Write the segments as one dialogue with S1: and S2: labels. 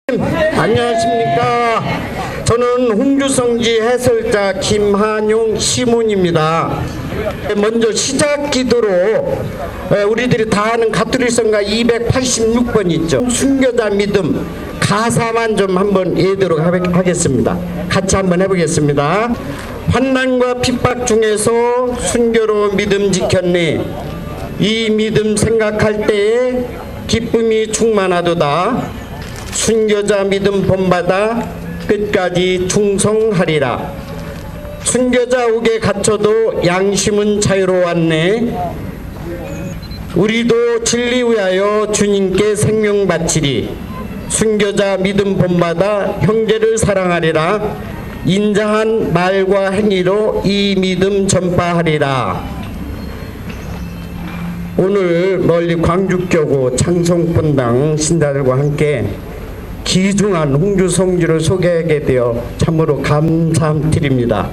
S1: 안녕하십니까. 저는 홍주성지 해설자 김한용 시몬입니다. 먼저 시작 기도로 우리들이 다 아는 가톨릭성가 286번 있죠. 순교자 믿음 가사만 좀 한번 읽도록 하겠습니다. 같이 한번 해보겠습니다. 환난과 핍박 중에서 순교로 믿음 지켰네. 이 믿음 생각할 때에 기쁨이 충만하도다. 순교자 믿음 본받아 끝까지 충성하리라. 순교자 옥에 갇혀도 양심은 자유로웠네. 우리도 진리 위하여 주님께 생명 바치리. 순교자 믿음 본받아 형제를 사랑하리라. 인자한 말과 행위로 이 믿음 전파하리라. 오늘 멀리 광주교구 창성본당 신자들과 함께 귀중한 홍주성지를 소개하게 되어 참으로 감사드립니다.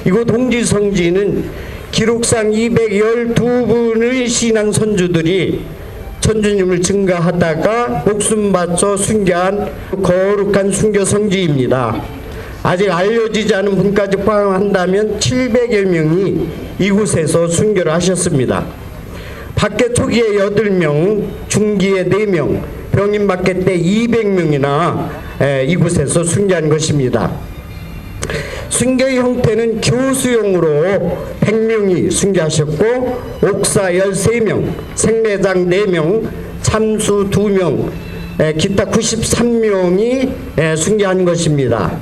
S1: 이곳 홍주성지는 기록상 212분의 신앙 선주들이 천주님을 증거하다가 목숨 바쳐 순교한 거룩한 순교성지입니다. 아직 알려지지 않은 분까지 포함한다면 700여 명이 이곳에서 순교를 하셨습니다. 밖에 초기에 8명, 중기에 4명, 병임 받게 때 200명이나 이곳에서 순교한 것입니다. 순교의 형태는 교수용으로 100명이 순교하셨고 옥사 13명, 생례장 4명, 참수 2명, 기타 93명이 순교한 것입니다.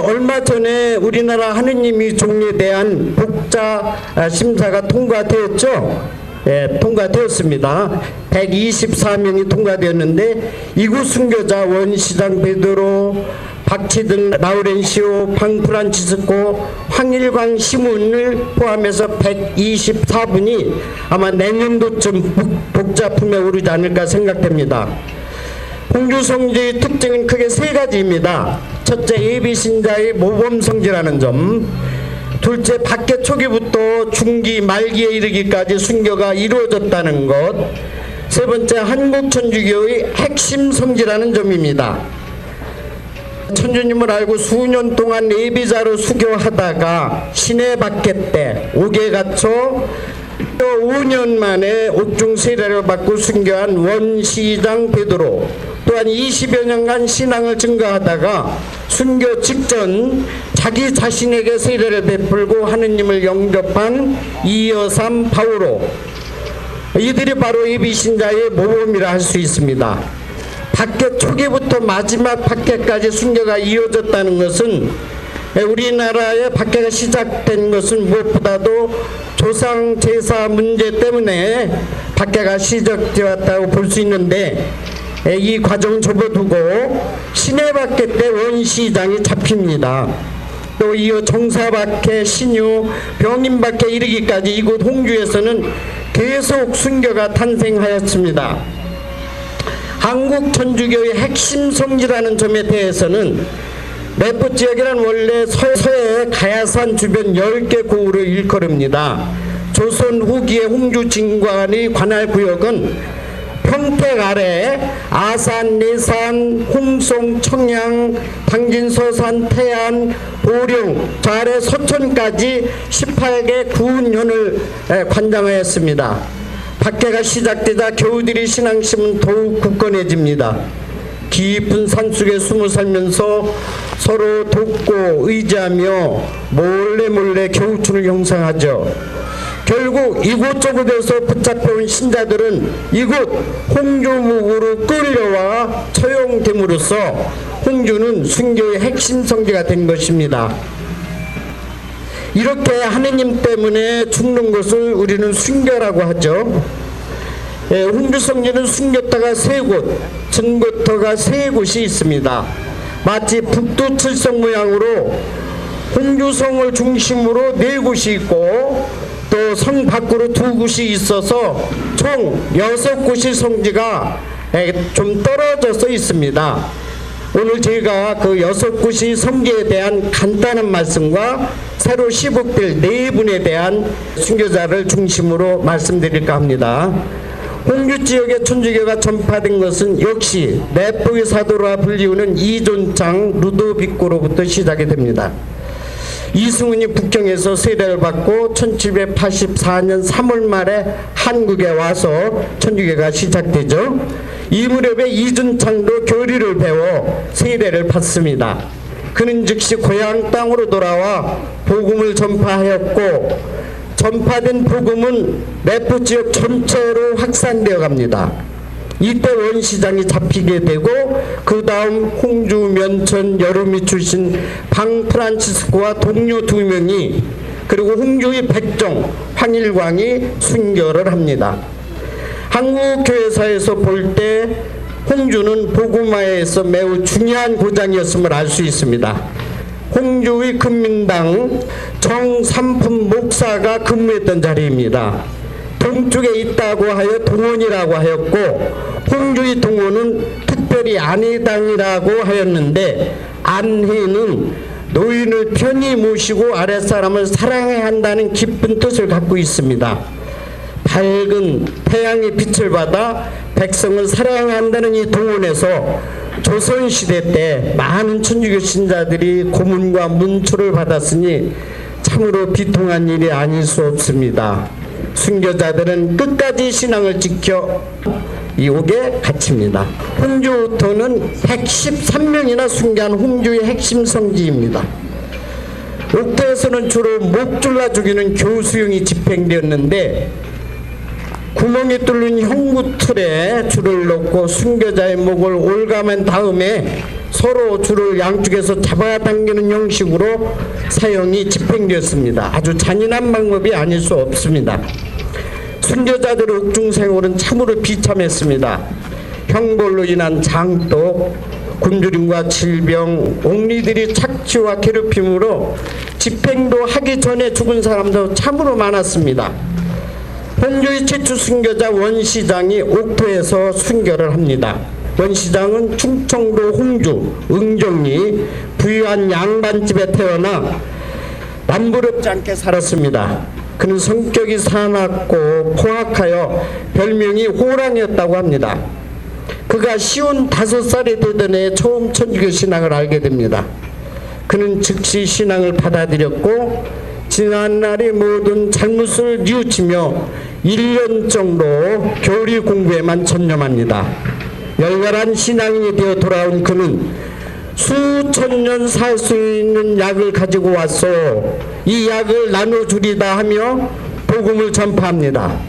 S1: 얼마 전에 우리나라 하느님이 종에 대한 복자 심사가 통과되었죠. 통과되었습니다. 124명이 통과되었는데 이곳 순교자 원시장 베드로, 박치등 라우렌시오, 방프란치스코, 황일광 시문을 포함해서 124분이 아마 내년도쯤 복자품에 오르지 않을까 생각됩니다. 홍주성지의 특징은 크게 3가지입니다. 첫째, 예비신자의 모범성지라는 점. 둘째, 밖에 초기부터 중기 말기에 이르기까지 순교가 이루어졌다는 것. 세 번째, 한국천주교의 핵심 성지라는 점입니다. 천주님을 알고 수년 동안 예비자로 수교하다가 시내 밖에 때 옥에 갇혀 5년 만에 옥중 세례를 받고 순교한 원시장 베드로, 또한 20여 년간 신앙을 증거하다가 순교 직전 자기 자신에게 세례를 베풀고 하느님을 영접한 이여삼 바오로, 이들이 바로 예비신자의 모범이라 할 수 있습니다. 밖에 초기부터 마지막 밖에까지 순교가 이어졌다는 것은 우리나라의 밖에가 시작된 것은 무엇보다도 조상 제사 문제 때문에 밖에가 시작되었다고 볼 수 있는데, 이 과정 접어두고 시내 밖에 때 원시장이 잡힙니다. 또 이어 정사밖에, 신유, 병임밖에 이르기까지 이곳 홍주에서는 계속 순교가 탄생하였습니다. 한국 천주교의 핵심 성지라는 점에 대해서는 내포 지역이란 원래 서해 가야산 주변 10개 고을을 일컬읍니다. 조선 후기의 홍주 진관의 관할 구역은 평택 아래 아산, 내산, 홍송, 청양, 당진, 서산, 태안, 보령, 저 아래 서천까지 18개 구은현을 관장하였습니다. 박해가 시작되자 교우들의 신앙심은 더욱 굳건해집니다. 깊은 산속에 숨어 살면서 서로 돕고 의지하며 몰래 교우촌을 형성하죠. 결국 이곳저곳에서 붙잡혀온 신자들은 이곳 홍주묵으로 끌려와 처용됨으로써 홍주는 순교의 핵심 성지가 된 것입니다. 이렇게 하느님 때문에 죽는 것을 우리는 순교라고 하죠. 홍주성지는 순교터가 3곳, 증거터가 3곳이 있습니다. 마치 북두칠성 모양으로 홍주성을 중심으로 4곳이 있고 또 성 밖으로 2곳이 있어서 총 6곳이 성지가 좀 떨어져서 있습니다. 오늘 제가 그 6곳이 성지에 대한 간단한 말씀과 새로 시북될 4분에 대한 순교자를 중심으로 말씀드릴까 합니다. 홍주 지역의 천주교가 전파된 것은 역시 내포의 사도라 불리우는 이존창 루도비코로부터 시작이 됩니다. 이승훈이 북경에서 세례를 받고 1784년 3월 말에 한국에 와서 천주교가 시작되죠. 이 무렵에 이존창도 교리를 배워 세례를 받습니다. 그는 즉시 고향 땅으로 돌아와 복음을 전파하였고, 전파된 복음은 내포 지역 전체로 확산되어 갑니다. 이때 원시장이 잡히게 되고, 그 다음 홍주, 면천, 여름이 출신 방 프란치스코와 동료 2명이, 그리고 홍주의 백종 황일광이 순교를 합니다. 한국교회사에서 볼 때 홍주는 복음화에서 매우 중요한 고장이었음을 알 수 있습니다. 홍주의 금민당 정삼품 목사가 근무했던 자리입니다. 동쪽에 있다고 하여 동원이라고 하였고, 홍주의 동원은 특별히 안회당이라고 하였는데, 안회는 노인을 편히 모시고 아랫사람을 사랑해야 한다는 깊은 뜻을 갖고 있습니다. 밝은 태양의 빛을 받아 백성을 사랑해야 한다는 이 동원에서 조선시대 때 많은 천주교 신자들이 고문과 문초를 받았으니 참으로 비통한 일이 아닐 수 없습니다. 순교자들은 끝까지 신앙을 지켜 이옥에 갇힙니다. 홍주토는 113명이나 순교한 홍주의 핵심 성지입니다. 옥토에서는 주로 목 졸라 죽이는 교수형이 집행되었는데, 구멍이 뚫린 형구틀에 줄을 놓고 순교자의 목을 올가맨 다음에 서로 줄을 양쪽에서 잡아당기는 형식으로 사형이 집행되었습니다. 아주 잔인한 방법이 아닐 수 없습니다. 순교자들의 옥중 생활은 참으로 비참했습니다. 형벌로 인한 장독, 굶주림과 질병, 옥리들이 착취와 괴롭힘으로 집행도 하기 전에 죽은 사람도 참으로 많았습니다. 홍주의 최초 순교자 원시장이 옥토에서 순교를 합니다. 원시장은 충청도 홍주 응정리 부유한 양반집에 태어나 남부럽지 않게 살았습니다. 그는 성격이 사납고 포악하여 별명이 호랑이였다고 합니다. 그가 55살이 되던 해 처음 천주교 신앙을 알게 됩니다. 그는 즉시 신앙을 받아들였고, 지난날의 모든 잘못을 뉘우치며 1년 정도 교리 공부에만 전념합니다. 열렬한 신앙인이 되어 돌아온 그는 수천 년 살 수 있는 약을 가지고 와서 이 약을 나눠주리다 하며 복음을 전파합니다.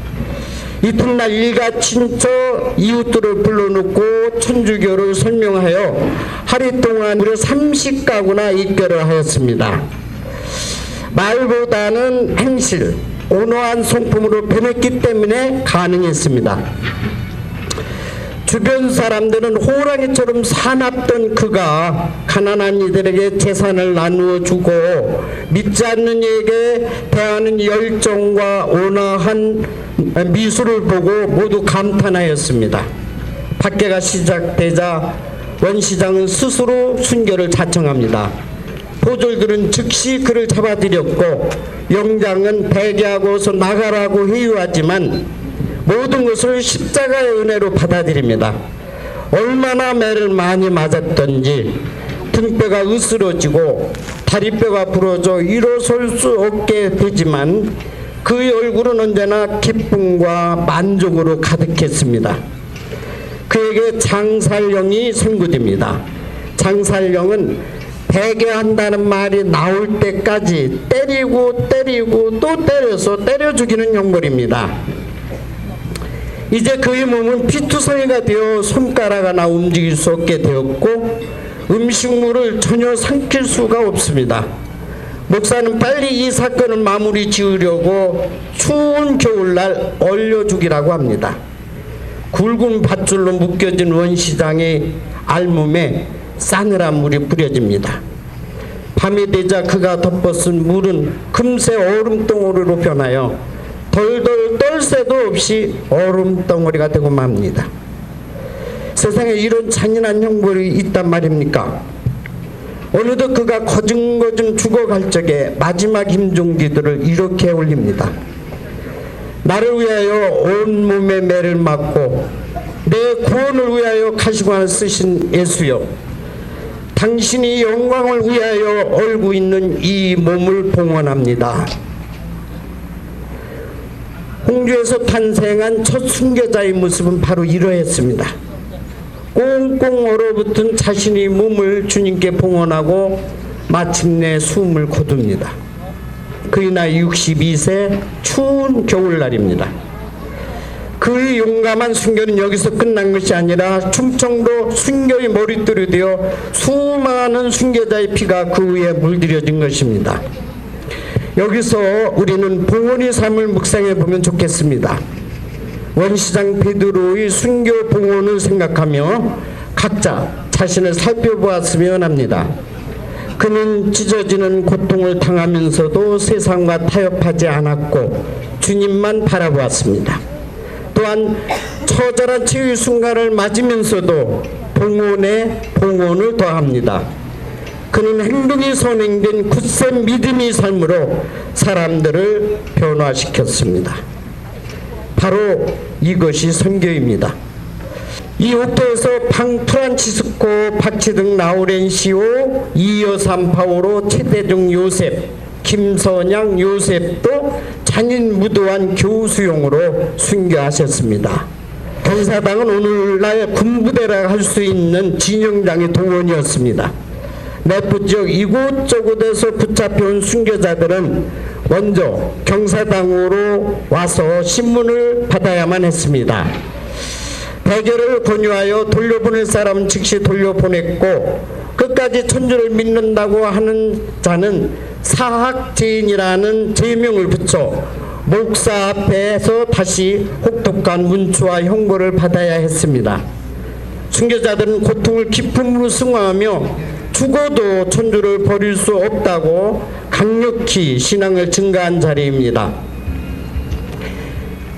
S1: 이튿날 일가 친척 이웃들을 불러놓고 천주교를 설명하여 하루 동안 무려 30가구나 입교를 하였습니다. 말보다는 행실, 온화한 성품으로 변했기 때문에 가능했습니다. 주변 사람들은 호랑이처럼 사납던 그가 가난한 이들에게 재산을 나누어 주고 믿지 않는 이에게 대하는 열정과 온화한 미소를 보고 모두 감탄하였습니다. 박해가 시작되자 원시장은 스스로 순교를 자청합니다. 보졸들은 즉시 그를 잡아들였고, 영장은 배제하고서 나가라고 회유하지만 모든 것을 십자가의 은혜로 받아들입니다. 얼마나 매를 많이 맞았던지 등뼈가 으스러지고 다리뼈가 부러져 일어설 수 없게 되지만 그의 얼굴은 언제나 기쁨과 만족으로 가득했습니다. 그에게 장살령이 선고됩니다. 장살령은 배교한다는 말이 나올 때까지 때리고 또 때려서 때려 죽이는 형벌입니다. 이제 그의 몸은 피투성이가 되어 손가락 하나 움직일 수 없게 되었고, 음식물을 전혀 삼킬 수가 없습니다. 목사는 빨리 이 사건을 마무리 지으려고 추운 겨울날 얼려 죽이라고 합니다. 굵은 밧줄로 묶여진 원시장의 알몸에 싸늘한 물이 뿌려집니다. 밤이 되자 그가 덮어쓴 물은 금세 얼음덩어리로 변하여 덜덜 떨 새도 없이 얼음덩어리가 되고 맙니다. 세상에 이런 잔인한 형벌이 있단 말입니까? 어느덧 그가 거증거증 죽어갈 적에 마지막 힘종기들을 이렇게 올립니다. 나를 위하여 온몸에 매를 맞고 내 구원을 위하여 가시관을 쓰신 예수여, 당신이 영광을 위하여 얼고 있는 이 몸을 봉헌합니다. 홍주에서 탄생한 첫 순교자의 모습은 바로 이러했습니다. 꽁꽁 얼어붙은 자신의 몸을 주님께 봉헌하고 마침내 숨을 거둡니다. 그의 나이 62세 추운 겨울날입니다. 그의 용감한 순교는 여기서 끝난 것이 아니라 충청도 순교의 머릿돌이 되어 수많은 순교자의 피가 그 위에 물들여진 것입니다. 여기서 우리는 봉헌의 삶을 묵상해 보면 좋겠습니다. 원시장 베드로의 순교 봉헌을 생각하며 각자 자신을 살펴보았으면 합니다. 그는 찢어지는 고통을 당하면서도 세상과 타협하지 않았고 주님만 바라보았습니다. 또한 처절한 치유의 순간을 맞으면서도 봉헌에 봉헌을 더합니다. 그는 행동이 선행된 굳센 믿음의 삶으로 사람들을 변화시켰습니다. 바로 이것이 선교입니다. 이 옥토에서 방프란치스코, 박치등 라우렌시오, 이여삼 파오로, 최대중 요셉, 김선양 요셉도 잔인 무도한 교수용으로 순교하셨습니다. 경사당은 오늘날 군부대라 할 수 있는 진영장의 동원이었습니다. 내부 지역 이곳저곳에서 붙잡혀온 순교자들은 먼저 경사당으로 와서 신문을 받아야만 했습니다. 대결을 권유하여 돌려보낼 사람은 즉시 돌려보냈고, 끝까지 천주를 믿는다고 하는 자는 사학제인이라는 제명을 붙여 목사 앞에서 다시 혹독한 문초와 형벌을 받아야 했습니다. 순교자들은 고통을 깊음으로 승화하며 죽어도 천주를 버릴 수 없다고 강력히 신앙을 증가한 자리입니다.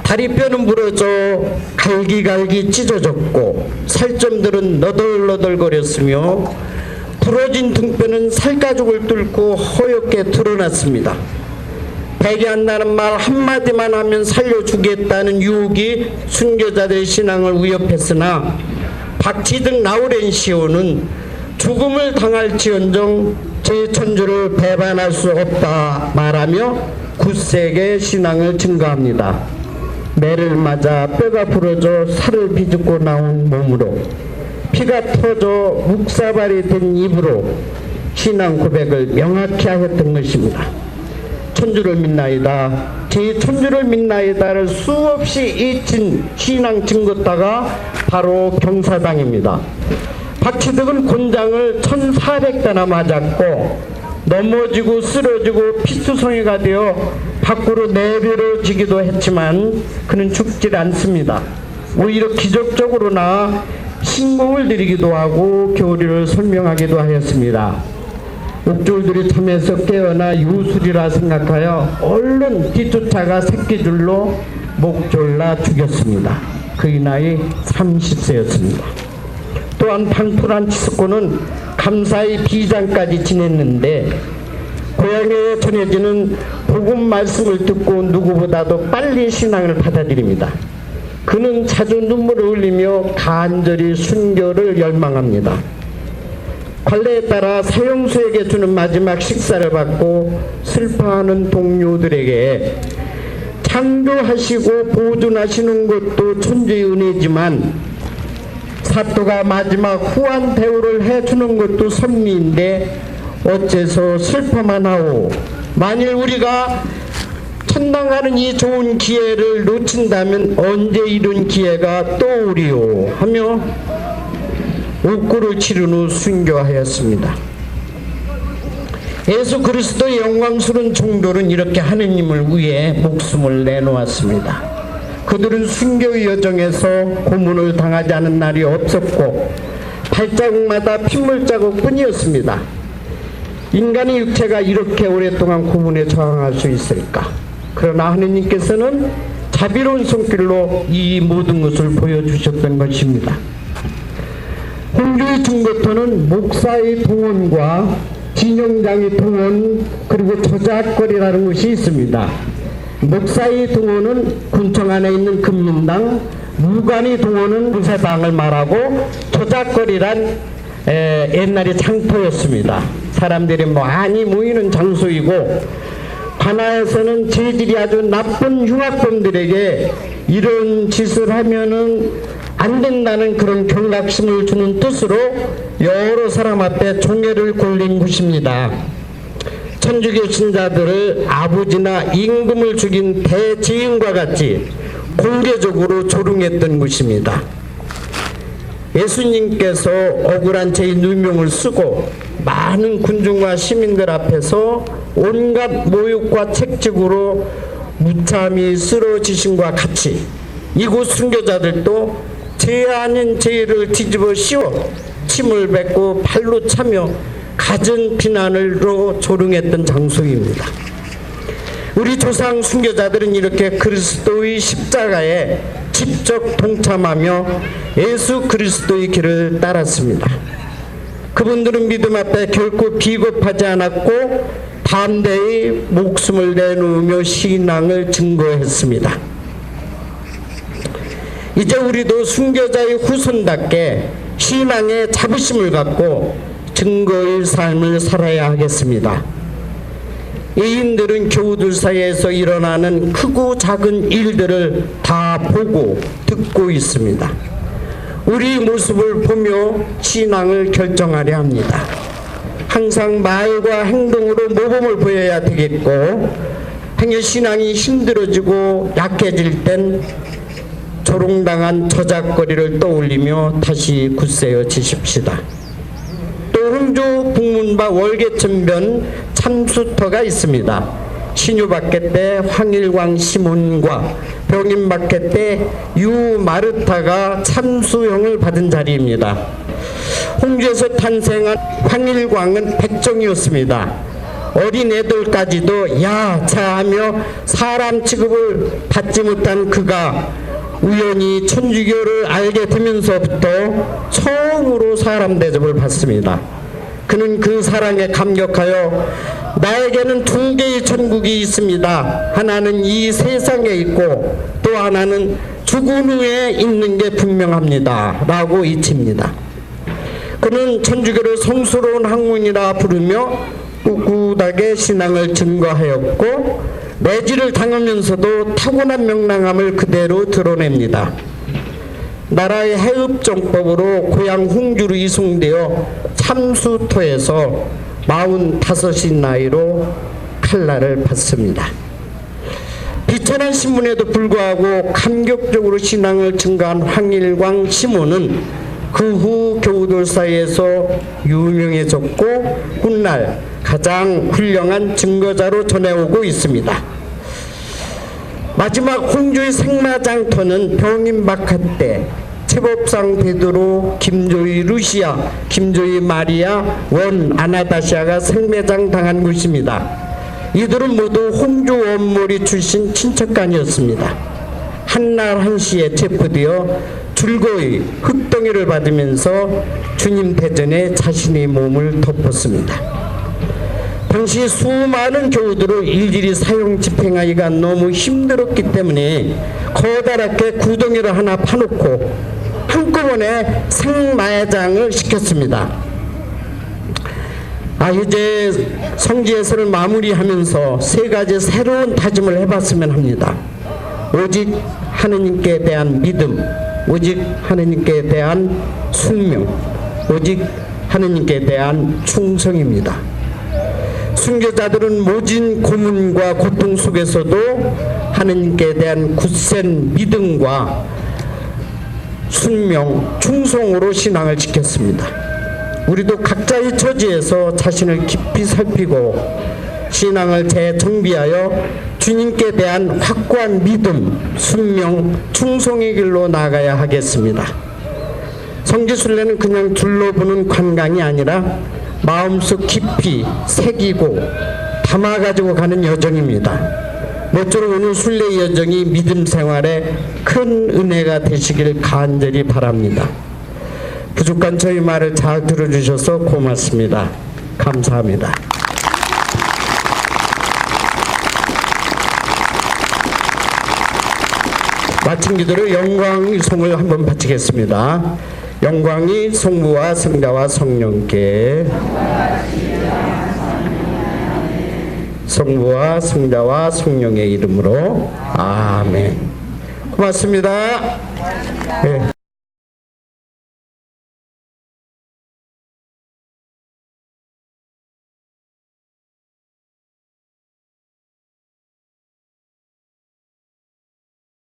S1: 다리뼈는 부러져 갈기갈기 찢어졌고 살점들은 너덜너덜거렸으며 부러진 등뼈는 살가죽을 뚫고 허옇게 드러났습니다. 배교한다는 말 한마디만 하면 살려주겠다는 유혹이 순교자들의 신앙을 위협했으나 박치등 라우렌시오는 죽음을 당할지언정 제 천주를 배반할 수 없다 말하며 굳세게 신앙을 증거합니다. 매를 맞아 뼈가 부러져 살을 비집고 나온 몸으로, 피가 터져 묵사발이 된 입으로 신앙 고백을 명확히 하였던 것입니다. 천주를 믿나이다, 제 천주를 믿나이다를 수없이 잊힌 신앙 증거다가 바로 경사당입니다. 박치득은 곤장을 1400대나 맞았고 넘어지고 쓰러지고 피투성이가 되어 밖으로 내버려지기도 했지만 그는 죽질 않습니다. 오히려 기적적으로 나아 신공을 드리기도 하고 교리를 설명하기도 하였습니다. 옥졸들이 잠에서 깨어나 유술이라 생각하여 얼른 뒤쫓아가 새끼줄로 목 졸라 죽였습니다. 그의 나이 30세였습니다. 또한 방프란치스코는 감사의 비장까지 지냈는데 고향에 전해지는 복음 말씀을 듣고 누구보다도 빨리 신앙을 받아들입니다. 그는 자주 눈물을 흘리며 간절히 순교를 열망합니다. 관례에 따라 사형수에게 주는 마지막 식사를 받고 슬퍼하는 동료들에게 창조하시고 보존하시는 것도 천주의 은혜지만 사또가 마지막 후한 대우를 해주는 것도 선미인데 어째서 슬퍼만 하오. 만일 우리가 천당 가는 이 좋은 기회를 놓친다면 언제 이런 기회가 또 오리오 하며 옥고를 치른 후 순교하였습니다. 예수 그리스도의 영광스러운 종들은 이렇게 하느님을 위해 목숨을 내놓았습니다. 그들은 순교의 여정에서 고문을 당하지 않은 날이 없었고 발자국마다 핏물자국 뿐이었습니다. 인간의 육체가 이렇게 오랫동안 고문에 저항할 수 있을까? 그러나 하느님께서는 자비로운 손길로 이 모든 것을 보여주셨던 것입니다. 홍주의 중고토는 목사의 동원과 진영장의 동원 그리고 저작거리라는 것이 있습니다. 목사의 동원은 군청 안에 있는 금민당, 무관의 동원은 군사당을 말하고 조작거리란 옛날에 장터였습니다. 사람들이 많이 모이는 장소이고, 관아에서는 재질이 아주 나쁜 흉악범들에게 이런 짓을 하면은 안 된다는 그런 경각심을 주는 뜻으로 여러 사람 앞에 종애를 굴린 곳입니다. 천주교 신자들을 아버지나 임금을 죽인 대지인과 같이 공개적으로 조롱했던 곳입니다. 예수님께서 억울한 죄의 누명을 쓰고 많은 군중과 시민들 앞에서 온갖 모욕과 책찍으로 무참히 쓰러지심과 같이 이곳 순교자들도 죄 아닌 죄를 뒤집어 씌워 침을 뱉고 발로 차며 갖은 비난으로 조롱했던 장소입니다. 우리 조상 순교자들은 이렇게 그리스도의 십자가에 직접 동참하며 예수 그리스도의 길을 따랐습니다. 그분들은 믿음 앞에 결코 비겁하지 않았고 반대의 목숨을 내놓으며 신앙을 증거했습니다. 이제 우리도 순교자의 후손답게 신앙의 자부심을 갖고 증거의 삶을 살아야 하겠습니다. 예인들은 교우들 사이에서 일어나는 크고 작은 일들을 다 보고 듣고 있습니다. 우리 모습을 보며 신앙을 결정하려 합니다. 항상 말과 행동으로 모범을 보여야 되겠고, 행여 신앙이 힘들어지고 약해질 땐 조롱당한 저작거리를 떠올리며 다시 굳세어지십시다. 또 홍주 북문바 월계천변 참수터가 있습니다. 신유박해 때 황일광 시몬과 병인박해 때 유마르타가 참수형을 받은 자리입니다. 홍주에서 탄생한 황일광은 백정이었습니다. 어린애들까지도 야자하며 사람 취급을 받지 못한 그가 우연히 천주교를 알게 되면서부터 처음으로 사람 대접을 받습니다. 그는 그 사랑에 감격하여 나에게는 두 개의 천국이 있습니다. 하나는 이 세상에 있고 또 하나는 죽은 후에 있는 게 분명합니다. 라고 외칩니다. 그는 천주교를 성스러운 학문이라 부르며 꿋꿋하게 신앙을 증거하였고 매질을 당하면서도 타고난 명랑함을 그대로 드러냅니다. 나라의 해읍정법으로 고향 홍주로 이송되어 참수터에서 45인 나이로 칼날을 받습니다. 비천한 신분에도 불구하고 감격적으로 신앙을 증거한 황일광 시몬은 그 후 교우들 사이에서 유명해졌고 훗날 가장 훌륭한 증거자로 전해오고 있습니다. 마지막 홍주의 생마장터는 병인박하 때 최법상 베드로, 김조이 루시아, 김조이 마리아, 원 아나다시아가 생매장 당한 곳입니다. 이들은 모두 홍주 원몰이 출신 친척간이었습니다. 한날 한시에 체포되어 줄거이 흙덩이를 받으면서 주님 대전에 자신의 몸을 덮었습니다. 당시 수많은 교우들을 일일이 사형 집행하기가 너무 힘들었기 때문에 커다랗게 구덩이를 하나 파놓고 한꺼번에 생마장을 시켰습니다. 이제 성지예설을 마무리하면서 세 가지 새로운 다짐을 해봤으면 합니다. 오직 하느님께 대한 믿음, 오직 하느님께 대한 순명, 오직 하느님께 대한 충성입니다. 순교자들은 모진 고문과 고통 속에서도 하느님께 대한 굳센 믿음과 순명, 충성으로 신앙을 지켰습니다. 우리도 각자의 처지에서 자신을 깊이 살피고 신앙을 재정비하여 주님께 대한 확고한 믿음, 순명, 충성의 길로 나아가야 하겠습니다. 성지순례는 그냥 둘러보는 관광이 아니라 마음속 깊이 새기고 담아가지고 가는 여정입니다. 모쪼록 오늘 순례 여정이 믿음 생활에 큰 은혜가 되시길 간절히 바랍니다. 부족한 저희 말을 잘 들어주셔서 고맙습니다. 감사합니다. 마친 기도로 영광송을 한번 바치겠습니다. 영광이 성부와 성자와 성령께, 성부와 성자와 성령의 이름으로 아멘. 고맙습니다. 네.